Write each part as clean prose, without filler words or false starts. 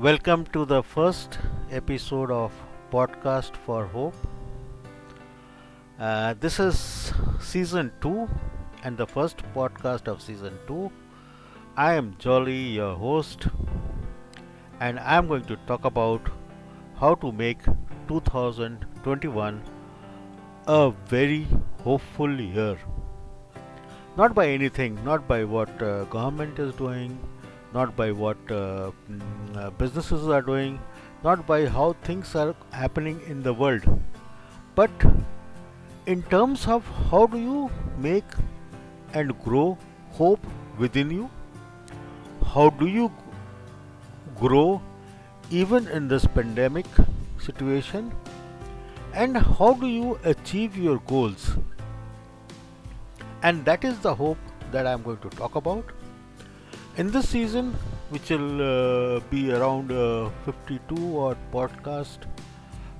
Welcome to the first episode of Podcast for Hope. This is season 2 and the first podcast of season 2. I am Jolly, your host, and I am going to talk about how to make 2021 a very hopeful year. Not by anything, not by what government is doing, not by what businesses are doing, not by how things are happening in the world, but in terms of how do you make and grow hope within you? How do you grow even in this pandemic situation? And how do you achieve your goals? And that is the hope that I am going to talk about. In this season, which will be around 52 odd podcasts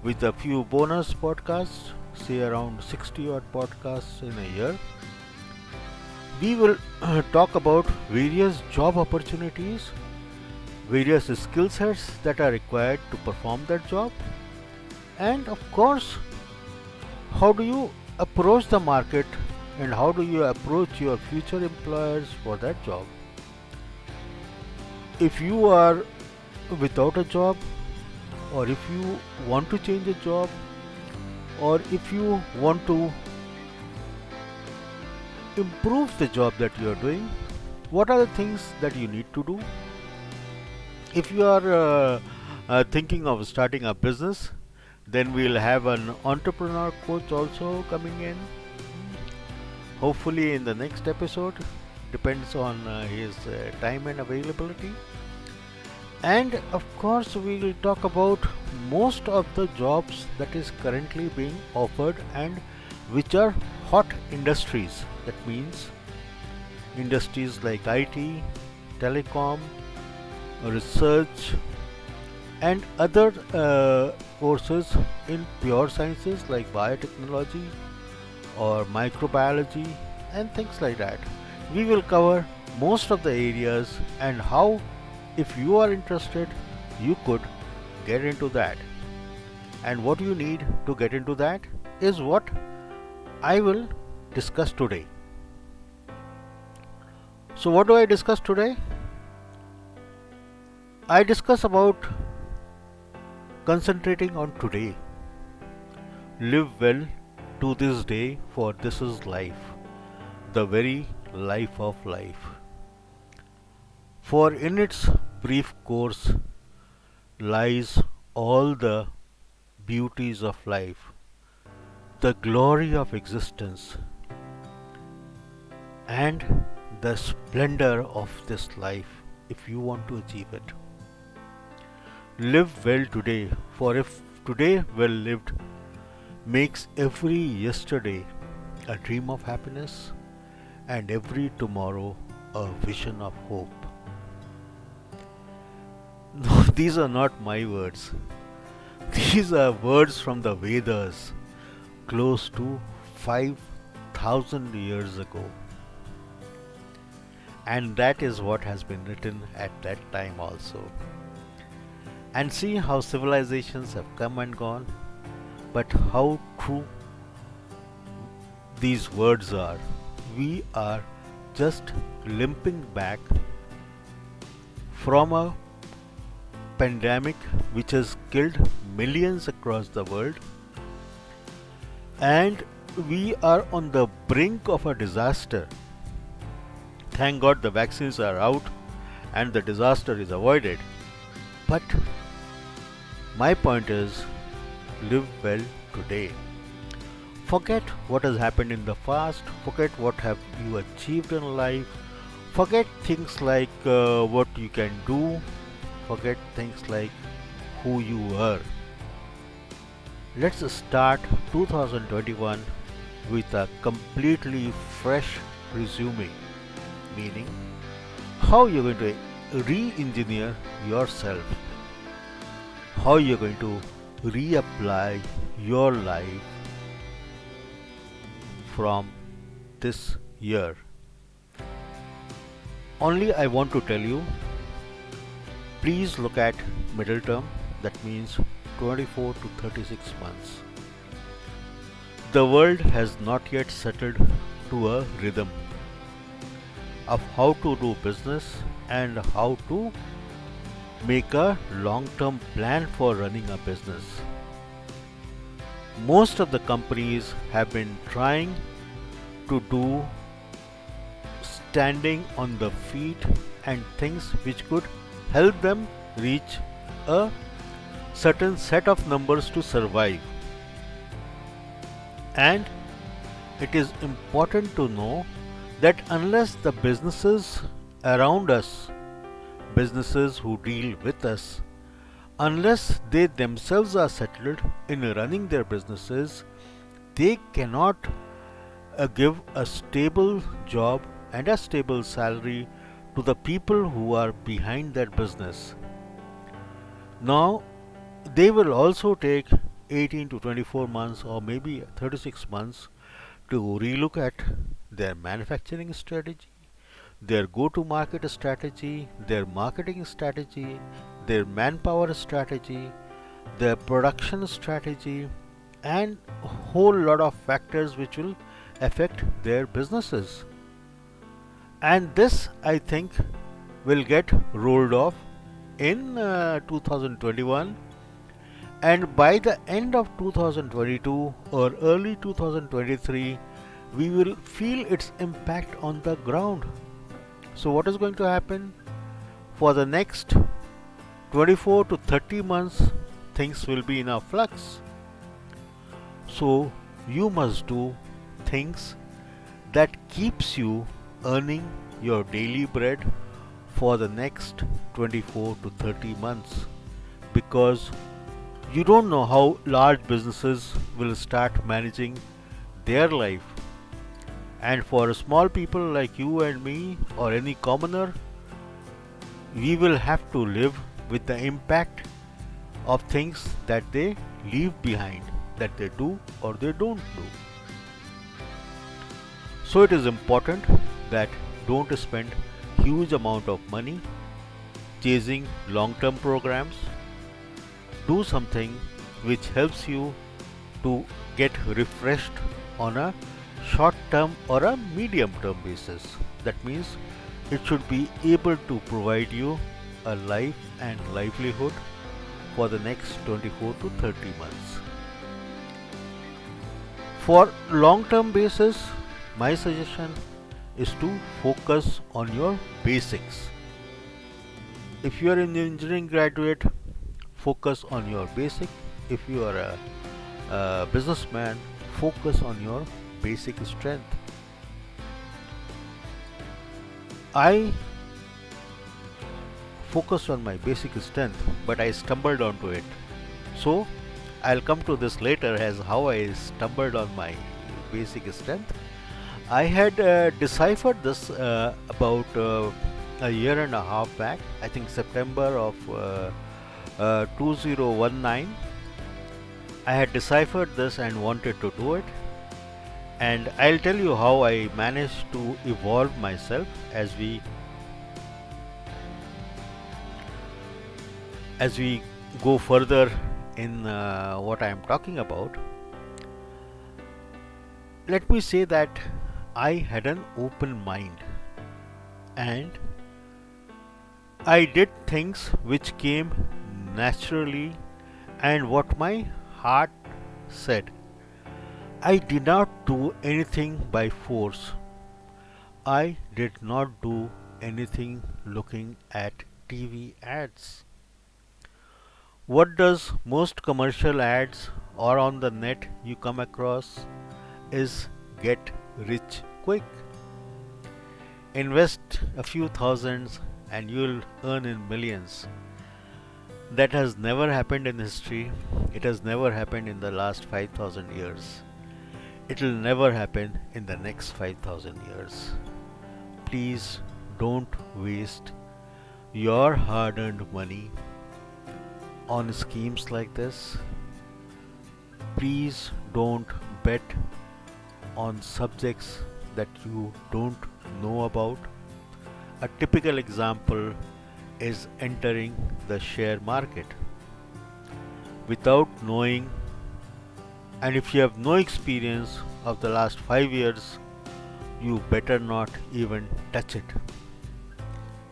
with a few bonus podcasts, say around 60 odd podcasts in a year, we will talk about various job opportunities, various skill sets that are required to perform that job, and of course, how do you approach the market and how do you approach your future employers for that job. If you are without a job, or if you want to change a job, or if you want to improve the job that you are doing, what are the things that you need to do? If you are thinking of starting a business, then we'll have an entrepreneur coach also coming in, hopefully in the next episode, depends on his time and availability. And of course, we will talk about most of the jobs that is currently being offered and which are hot industries. That means industries like IT, telecom, research, and other courses in pure sciences like biotechnology or microbiology and things like that. We will cover most of the areas and how, if you are interested, you could get into that. And what you need to get into that is what I will discuss today. So what do I discuss today? I discuss about concentrating on today. Live well to this day, for this is life, the very life of life. For in its brief course lies all the beauties of life, the glory of existence, and the splendor of this life if you want to achieve it. Live well today, for if today well lived makes every yesterday a dream of happiness and every tomorrow a vision of hope. No, these are not my words. These are words from the Vedas, close to 5,000 years ago. And that is what has been written at that time also. And see how civilizations have come and gone, but how true these words are. We are just limping back from a pandemic which has killed millions across the world, and we are on the brink of a disaster. Thank God the vaccines are out and the disaster is avoided. But my point is, live well today. Forget what has happened in the past, forget what have you achieved in life, forget things like what you can do, forget things like who you were. Let's start 2021 with a completely fresh resume, meaning how you're going to re-engineer yourself, how you're going to reapply your life from this year. Only I want to tell you, Please look at middle term, that means 24 to 36 months. The world has not yet settled to a rhythm of how to do business and how to make a long term plan for running a business. Most of the companies have been trying to do standing on the feet and things which could help them reach a certain set of numbers to survive. And it is important to know that unless the businesses around us, businesses who deal with us, unless they themselves are settled in running their businesses, they cannot give a stable job and a stable salary to the people who are behind that business. Now, they will also take 18 to 24 months or maybe 36 months to relook at their manufacturing strategy, their go to market strategy, their marketing strategy, their manpower strategy, their production strategy, and a whole lot of factors which will affect their businesses. And this, I think, will get rolled off in 2021, and by the end of 2022 or early 2023 we will feel its impact on the ground. So what is going to happen? For the next 24 to 30 months, things will be in a flux. So you must do things that keeps you earning your daily bread for the next 24 to 30 months, because you don't know how large businesses will start managing their life. And for small people like you and me or any commoner, we will have to live with the impact of things that they leave behind, that they do or they don't do. So it is important that don't spend huge amount of money chasing long-term programs. Do something which helps you to get refreshed on a short term or a medium term basis. That means it should be able to provide you a life and livelihood for the next 24 to 30 months. For long term basis, my suggestion is to focus on your basics. If you are an engineering graduate, focus on your basic. If you are a businessman, focus on your basic strength. I focused on my basic strength, but I stumbled onto it. So I'll come to this later as how I stumbled on my basic strength. I had deciphered this about a year and a half back, I think September of 2019. I had deciphered this and wanted to do it, and I'll tell you how I managed to evolve myself as we go further in what I am talking about. Let me say that I had an open mind and I did things which came naturally and what my heart said. I did not do anything by force. I did not do anything looking at TV ads. What does most commercial ads or on the net you come across is get rich quick. Invest a few thousands and you'll earn in millions. That has never happened in history. It has never happened in the last 5,000 years. It will never happen in the next 5,000 years. Please don't waste your hard-earned money on schemes like this. Please don't bet on subjects that you don't know about. A typical example is entering the share market without knowing, and if you have no experience of the last 5 years, you better not even touch it.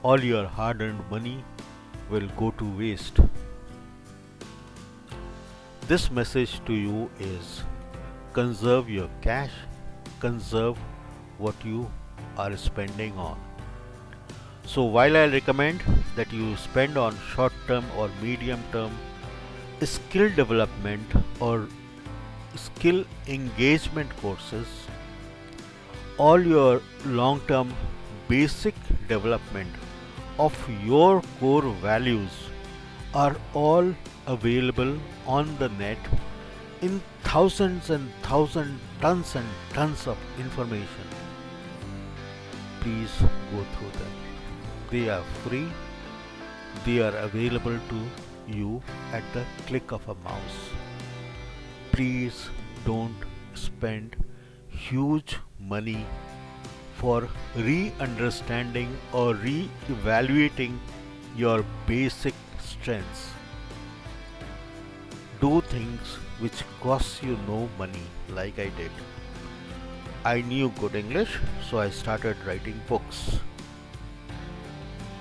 All your hard earned money will go to waste. This message to you is conserve your cash, conserve what you are spending on. So, while I recommend that you spend on short term or medium term skill development or skill engagement courses, all your long term basic development of your core values are all available on the net in thousands and tons of information. Please go through them. They are free, they are available to you at the click of a mouse. Please don't spend huge money for re-understanding or re-evaluating your basic strengths. Do things which cost you no money, like I did. I knew good English, so I started writing books.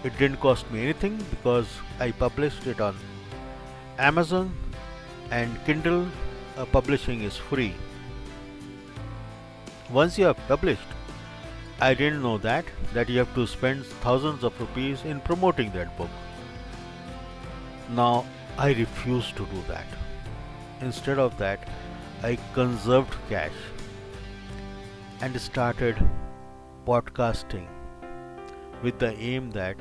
It didn't cost me anything because I published it on Amazon, and Kindle publishing is free. Once you have published, I didn't know that you have to spend thousands of rupees in promoting that book. Now I refuse to do that. Instead of that, I conserved cash and started podcasting with the aim that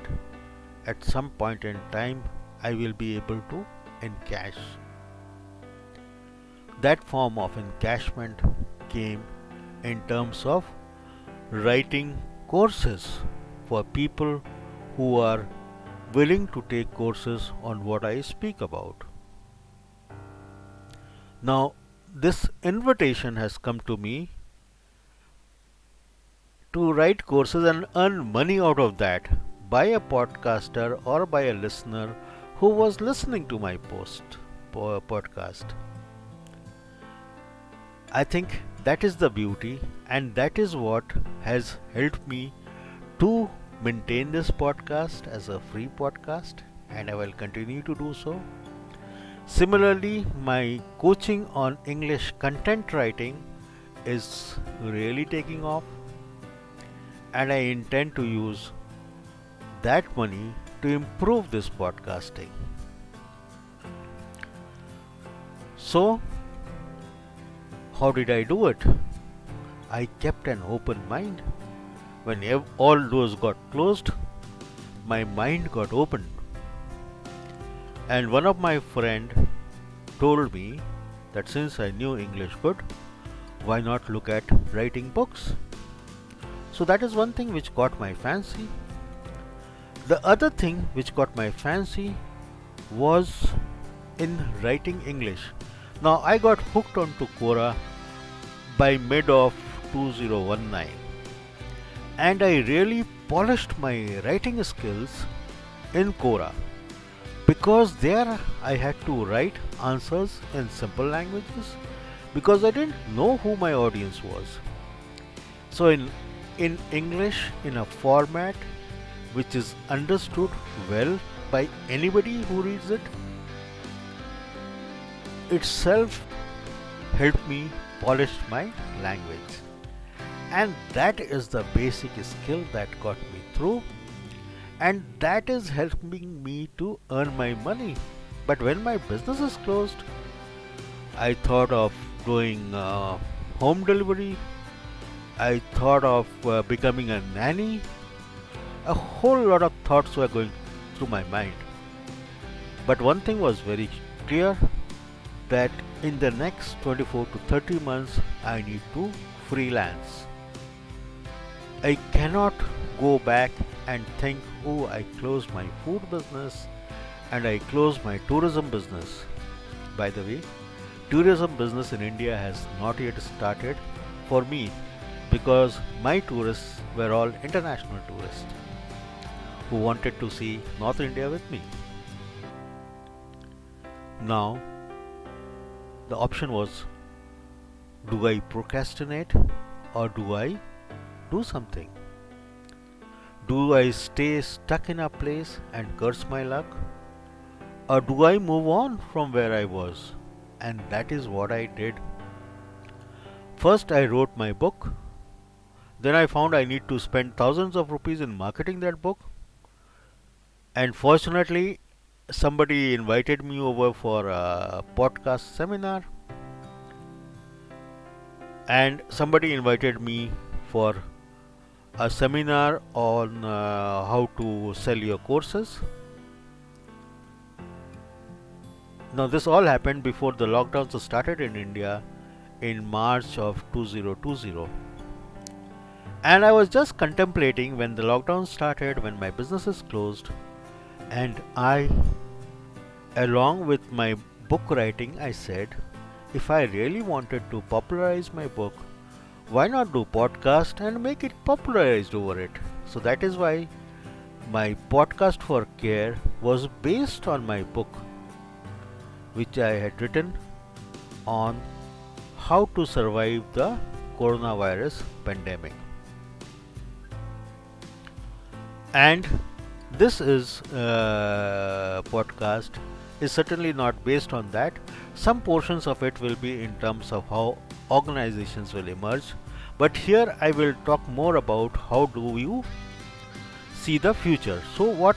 at some point in time I will be able to encash. That form of encashment came in terms of writing courses for people who are willing to take courses on what I speak about. Now, this invitation has come to me to write courses and earn money out of that by a podcaster or by a listener who was listening to my podcast. I think that is the beauty, and that is what has helped me to maintain this podcast as a free podcast, and I will continue to do so. Similarly, my coaching on English content writing is really taking off, and I intend to use that money to improve this podcasting. So, how did I do it? I kept an open mind. When all doors got closed, my mind got opened. And one of my friend told me that since I knew English good, why not look at writing books? So that is one thing which caught my fancy. The other thing which caught my fancy was in writing English. Now I got hooked onto Quora by mid of 2019, and I really polished my writing skills in Quora, because there I had to write answers in simple languages because I didn't know who my audience was. So in English, in a format which is understood well by anybody who reads it, itself helped me polish my language. And that is the basic skill that got me through, and that is helping me to earn my money. But when my business is closed, I thought of doing home delivery. I thought of becoming a nanny. A whole lot of thoughts were going through my mind. But one thing was very clear, that in the next 24 to 30 months I need to freelance. I cannot go back and think, oh, I closed my food business and I closed my tourism business. By the way, tourism business in India has not yet started for me because my tourists were all international tourists. who wanted to see North India with me. Now, the option was, do I procrastinate or do I do something? Do I stay stuck in a place and curse my luck? Or do I move on from where I was? And that is what I did. First, I wrote my book. Then I found I need to spend thousands of rupees in marketing that book. And fortunately, somebody invited me over for a podcast seminar. And somebody invited me for a seminar on how to sell your courses. Now, this all happened before the lockdowns started in India in March of 2020. And I was just contemplating when the lockdown started, when my businesses closed, and I, along with my book writing, I said, if I really wanted to popularize my book, why not do podcast and make it popularized over it? So that is why my podcast for care was based on my book, which I had written on how to survive the coronavirus pandemic. And this is podcast is certainly not based on that. Some portions of it will be in terms of how organizations will emerge, but here I will talk more about how do you see the future. So what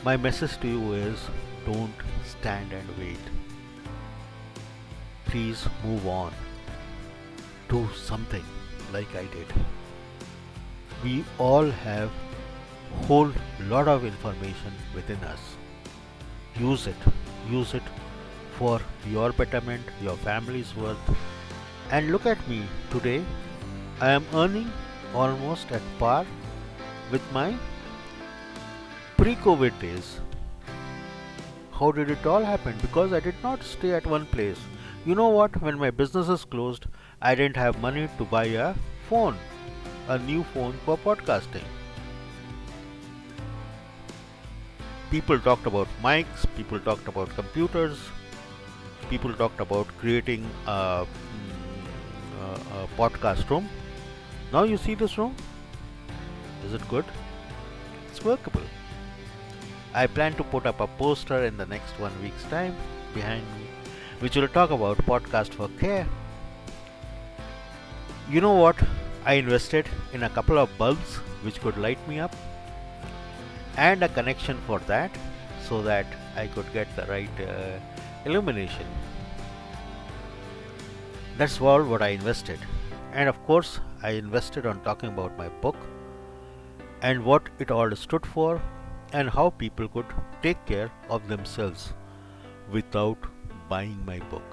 my message to you is, don't stand and wait. Please move on. Do something like I did. We all have whole lot of information within us. Use it. Use it for your betterment, your family's worth. And look at me today. I am earning almost at par with my pre-COVID days. How did it all happen? Because I did not stay at one place. You know what? When my businesses closed, I didn't have money to buy a phone, a new phone for podcasting. People talked about mics, people talked about computers, people talked about creating a podcast room. Now you see this room? Is it good? It's workable. I plan to put up a poster in the next 1 week's time behind me, which will talk about podcast for care. You know what? I invested in a couple of bulbs which could light me up, and a connection for that so that I could get the right illumination. That's all what I invested. And of course, I invested on talking about my book and what it all stood for and how people could take care of themselves without buying my book.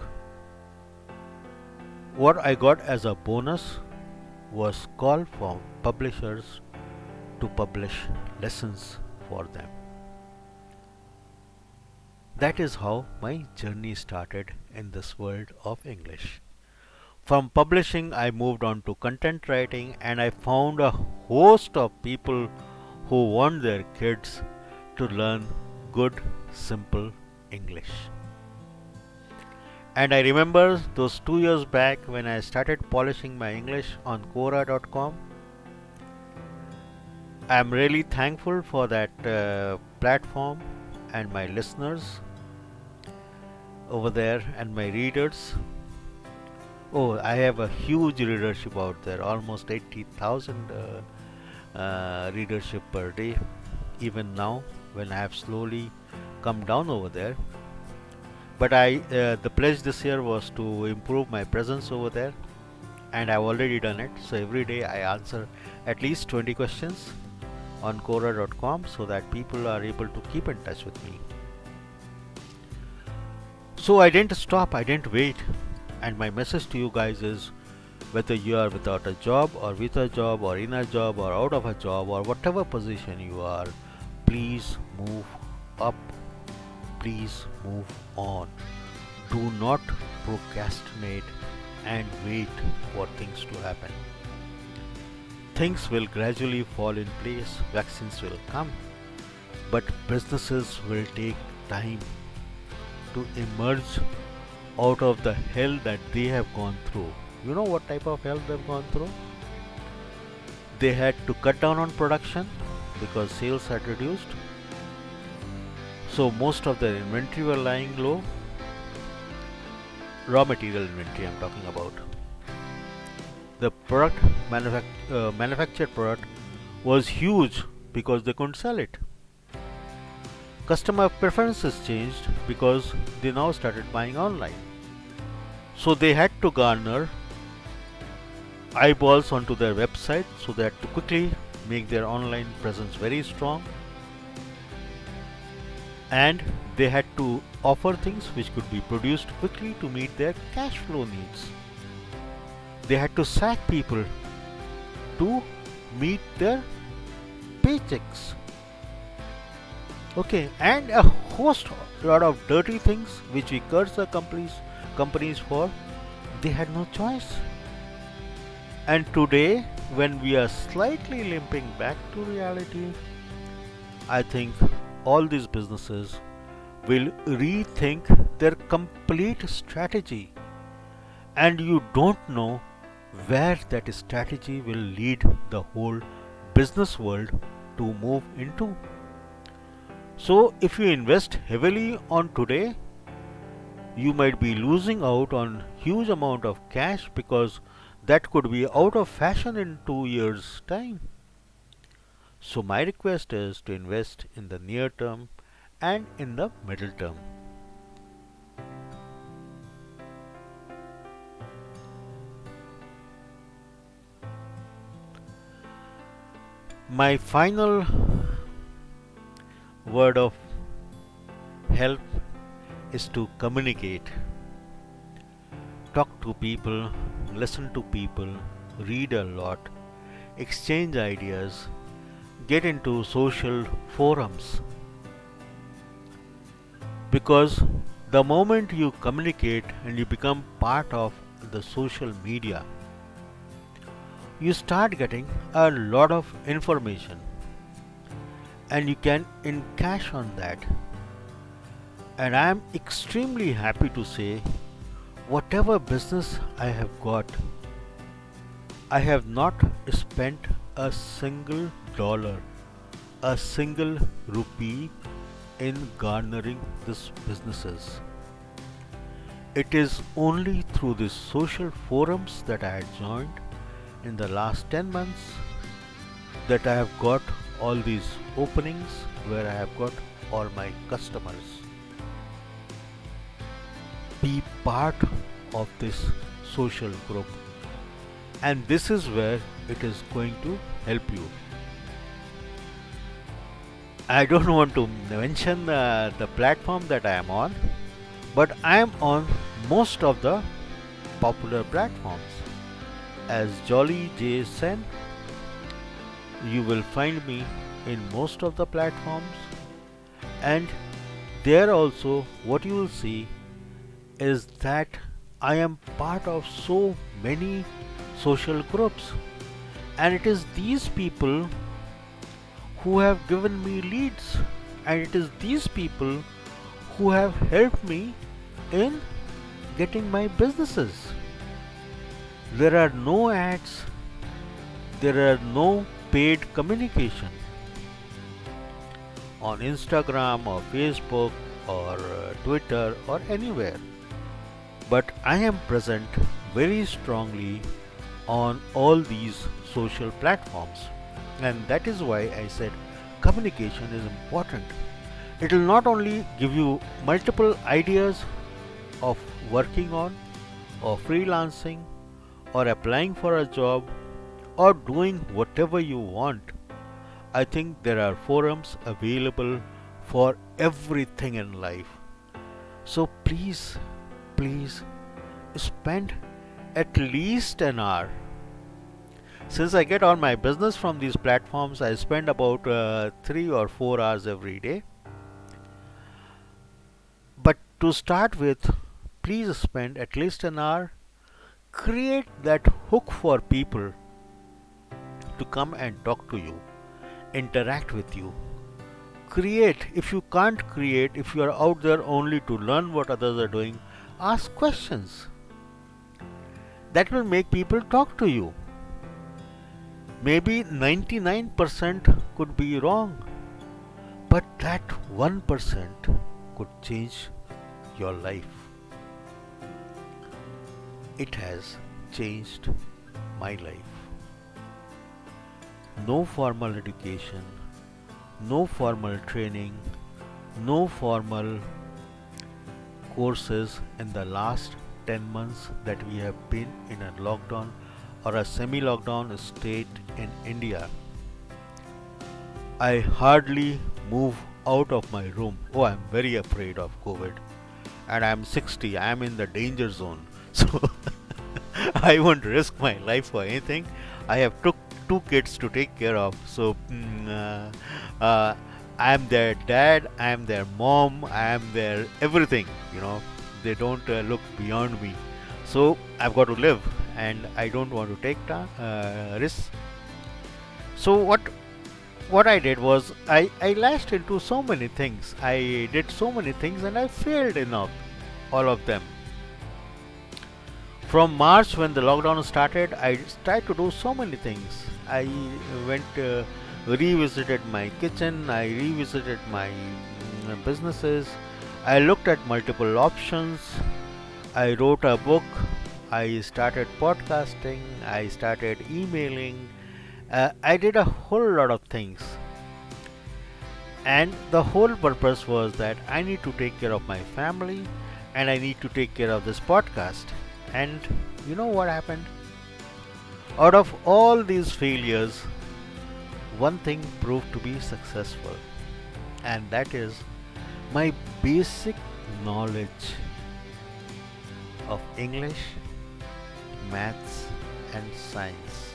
What I got as a bonus was call from publishers to publish lessons for them. That is how my journey started in this world of English. From publishing, I moved on to content writing, and I found a host of people who want their kids to learn good, simple English. And I remember those 2 years back when I started polishing my English on Quora.com. I am really thankful for that platform and my listeners over there and my readers. Oh, I have a huge readership out there, almost 80,000 readership per day. Even now, when I have slowly come down over there. But the pledge this year was to improve my presence over there, and I've already done it. So every day I answer at least 20 questions on Quora.com so that people are able to keep in touch with me. So I didn't stop, I didn't wait. And my message to you guys is, whether you are without a job or with a job or in a job or out of a job or whatever position you are, please move up. Please move on. Do not procrastinate and wait for things to happen. Things will gradually fall in place. Vaccines will come. but businesses will take time to emerge out of the hell that they have gone through. You know what type of hell they've gone through? They had to cut down on production because sales had reduced. So most of their inventory were lying low. Raw material inventory I'm talking about. The manufactured product was huge because they couldn't sell it. Customer preferences changed because they now started buying online. So they had to garner eyeballs onto their website, so they had to quickly make their online presence very strong, and they had to offer things which could be produced quickly to meet their cash flow needs. They had to sack people to meet their paychecks. Okay, and a lot of dirty things which we curse the companies for. They had no choice. And today, when we are slightly limping back to reality, I think all these businesses will rethink their complete strategy, and you don't know where that strategy will lead the whole business world to move into. So if you invest heavily on today, you might be losing out on huge amount of cash because that could be out of fashion in 2 years time. So my request is to invest in the near term and in the middle term. My final word of help is to communicate. Talk to people, listen to people, read a lot, exchange ideas, get into social forums. Because the moment you communicate and you become part of the social media, you start getting a lot of information and you can encash on that. And I am extremely happy to say, whatever business I have got, I have not spent a single dollar, a single rupee in garnering these businesses. It is only through these social forums that I had joined in the last 10 months that I have got all these openings where I have got all my customers. Be part of this social group, and this is where it is going to help you. I don't want to mention the platform that I am on, but I am on most of the popular platforms. As Jolly J Sen, you will find me in most of the platforms, and there also what you will see is that I am part of so many social groups, and it is these people who have given me leads, and it is these people who have helped me in getting my businesses. There are no ads, there are no paid communication on Instagram or Facebook or Twitter or anywhere. But I am present very strongly on all these social platforms, and that is why I said communication is important. It will not only give you multiple ideas of working on or freelancing or applying for a job or doing whatever you want. I think there are forums available for everything in life. So please spend at least an hour. Since I get all my business from these platforms, I spend about 3 or 4 hours every day. But to start with, please spend at least an hour. Create that hook for people to come and talk to you, interact with you, Create. If you can't create, if you are out there only to learn what others are doing, ask questions. That will make people talk to you. Maybe 99% could be wrong, but that 1% could change your life. It has changed my life. No formal education, no formal training, no formal courses in the last 10 months that we have been in a lockdown or a semi lockdown state in India. I hardly move out of my room. Oh, I'm very afraid of COVID. And I'm 60, I'm in the danger zone. So I won't risk my life for anything. I have took two kids to take care of. So I'm their dad, I'm their mom, I'm their everything. They don't look beyond me. So I've got to live, and I don't want to take risks. So what I did was I lashed into so many things. I did so many things and I failed in all of them. From March, when the lockdown started, I tried to do so many things. I went revisited my kitchen, I revisited my businesses, I looked at multiple options, I wrote a book, I started podcasting, I started emailing, I did a whole lot of things. And the whole purpose was that I need to take care of my family and I need to take care of this podcast. And you know what happened? Out of all these failures, one thing proved to be successful, and that is my basic knowledge of English, maths, and science.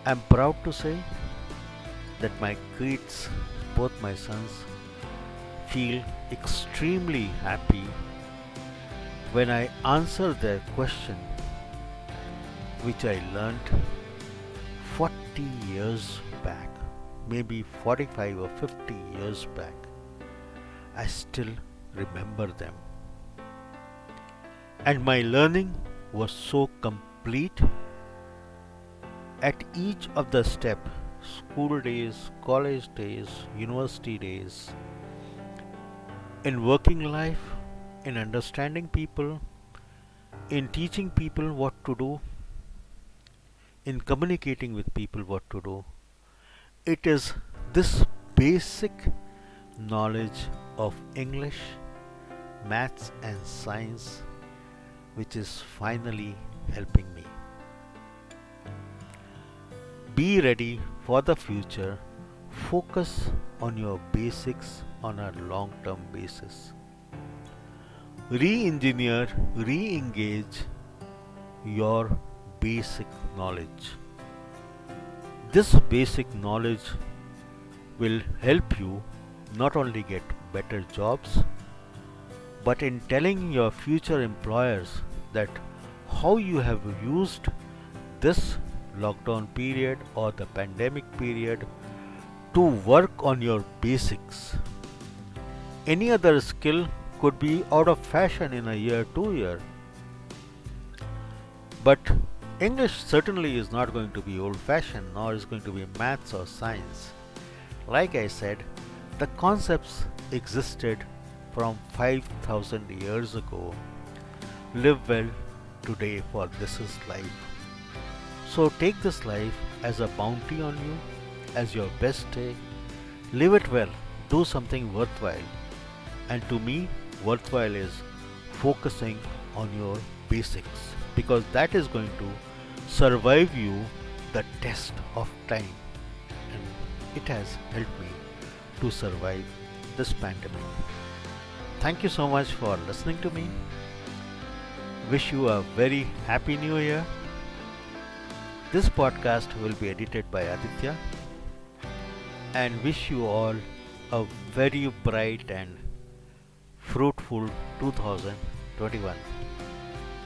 I'm proud to say that my kids, both my sons, feel extremely happy when I answer their question, which I learnt 40 years back, maybe 45 or 50 years back. I still remember them. And my learning was so complete at each of the step, school days, college days, university days, in working life, in understanding people, in teaching people what to do, in communicating with people what to do. It is this basic knowledge of English, maths, and science which is finally helping me. Be ready for the future. Focus on your basics on a long term basis. Re-engineer, re-engage your basic knowledge. This basic knowledge will help you not only get better jobs, but in telling your future employers that how you have used this lockdown period or the pandemic period to work on your basics. Any other skill could be out of fashion in a year, 2 year. But English certainly is not going to be old fashioned, nor is going to be maths or science. Like I said, the concepts existed from 5,000 years ago. Live well today, for this is life. So take this life as a bounty on you, as your best day. Live it well, do something worthwhile. And to me, worthwhile is focusing on your basics, because that is going to survive you the test of time. And it has helped me to survive this pandemic. Thank you so much for listening to me. Wish you a very happy new year. This podcast will be edited by Aditya, and wish you all a very bright and fruitful 2021.